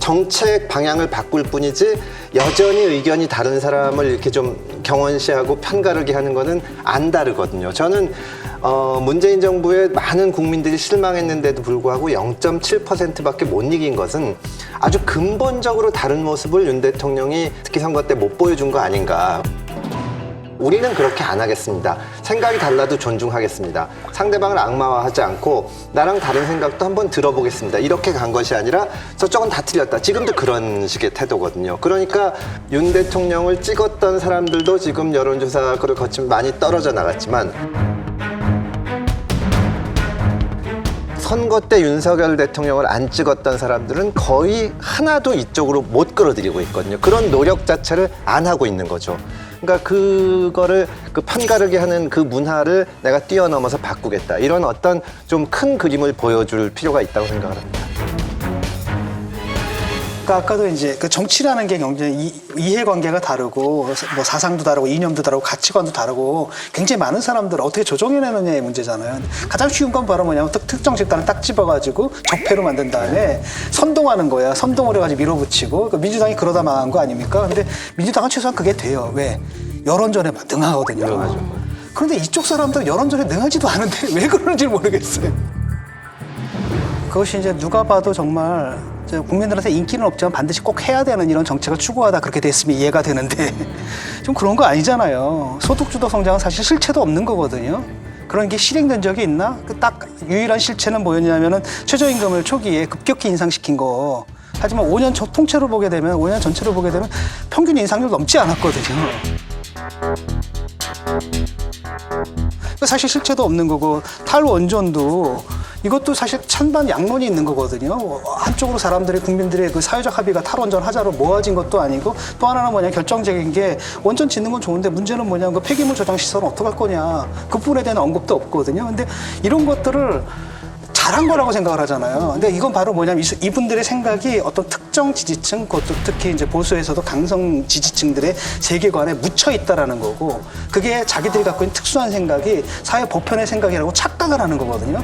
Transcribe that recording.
정책 방향을 바꿀 뿐이지 여전히 의견이 다른 사람을 이렇게 좀 경원시하고 편가르기 하는 거는 안 다르거든요. 저는 문재인 정부에 많은 국민들이 실망했는데도 불구하고 0.7%밖에 못 이긴 것은 아주 근본적으로 다른 모습을 윤 대통령이 특히 선거 때 못 보여준 거 아닌가. 우리는 그렇게 안 하겠습니다. 생각이 달라도 존중하겠습니다. 상대방을 악마화하지 않고 나랑 다른 생각도 한번 들어보겠습니다. 이렇게 간 것이 아니라 저쪽은 다 틀렸다. 지금도 그런 식의 태도거든요. 그러니까 윤 대통령을 찍었던 사람들도 지금 여론조사를 거치면 많이 떨어져 나갔지만 선거 때 윤석열 대통령을 안 찍었던 사람들은 거의 하나도 이쪽으로 못 끌어들이고 있거든요. 그런 노력 자체를 안 하고 있는 거죠. 그러니까 그거를 그 편가르기 하는 그 문화를 내가 뛰어넘어서 바꾸겠다. 이런 어떤 좀 큰 그림을 보여줄 필요가 있다고 생각을 합니다. 그러니까 아까도 이제 그 정치라는 게 굉장히 이해관계가 다르고 뭐 사상도 다르고 이념도 다르고 가치관도 다르고 굉장히 많은 사람들을 어떻게 조정해내느냐의 문제잖아요. 가장 쉬운 건 바로 뭐냐면 특정 집단을 딱 집어가지고 적폐로 만든 다음에 선동하는 거야. 선동을 해가지고 밀어붙이고 그러니까 민주당이 그러다 망한 거 아닙니까? 근데 민주당은 최소한 그게 돼요. 왜? 여론전에 능하거든요. 그런데 이쪽 사람들은 여론전에 능하지도 않은데 왜 그러는지 모르겠어요. 그것이 이제 누가 봐도 정말 국민들한테 인기는 없지만 반드시 꼭 해야 되는 이런 정책을 추구하다 그렇게 됐으면 이해가 되는데 좀 그런 거 아니잖아요. 소득주도 성장은 사실 실체도 없는 거거든요. 그런 게 실행된 적이 있나? 그 딱 유일한 실체는 뭐였냐면은 최저임금을 초기에 급격히 인상시킨 거. 하지만 5년 통째로 보게 되면 5년 전체로 보게 되면 평균 인상률 넘지 않았거든요. 사실 실체도 없는 거고 탈원전도 이것도 사실 찬반 양론이 있는 거거든요. 한쪽으로 사람들이 국민들의 그 사회적 합의가 탈원전 하자로 모아진 것도 아니고 또 하나는 뭐냐 결정적인 게 원전 짓는 건 좋은데 문제는 뭐냐 그 폐기물 저장 시설은 어떡할 거냐 그 부분에 대한 언급도 없거든요. 근데 이런 것들을 잘한 거라고 생각을 하잖아요. 근데 이건 바로 뭐냐면 이분들의 생각이 어떤 특정 지지층, 그것도 특히 이제 보수에서도 강성 지지층들의 세계관에 묻혀 있다라는 거고, 그게 자기들이 갖고 있는 특수한 생각이 사회 보편의 생각이라고 착각을 하는 거거든요.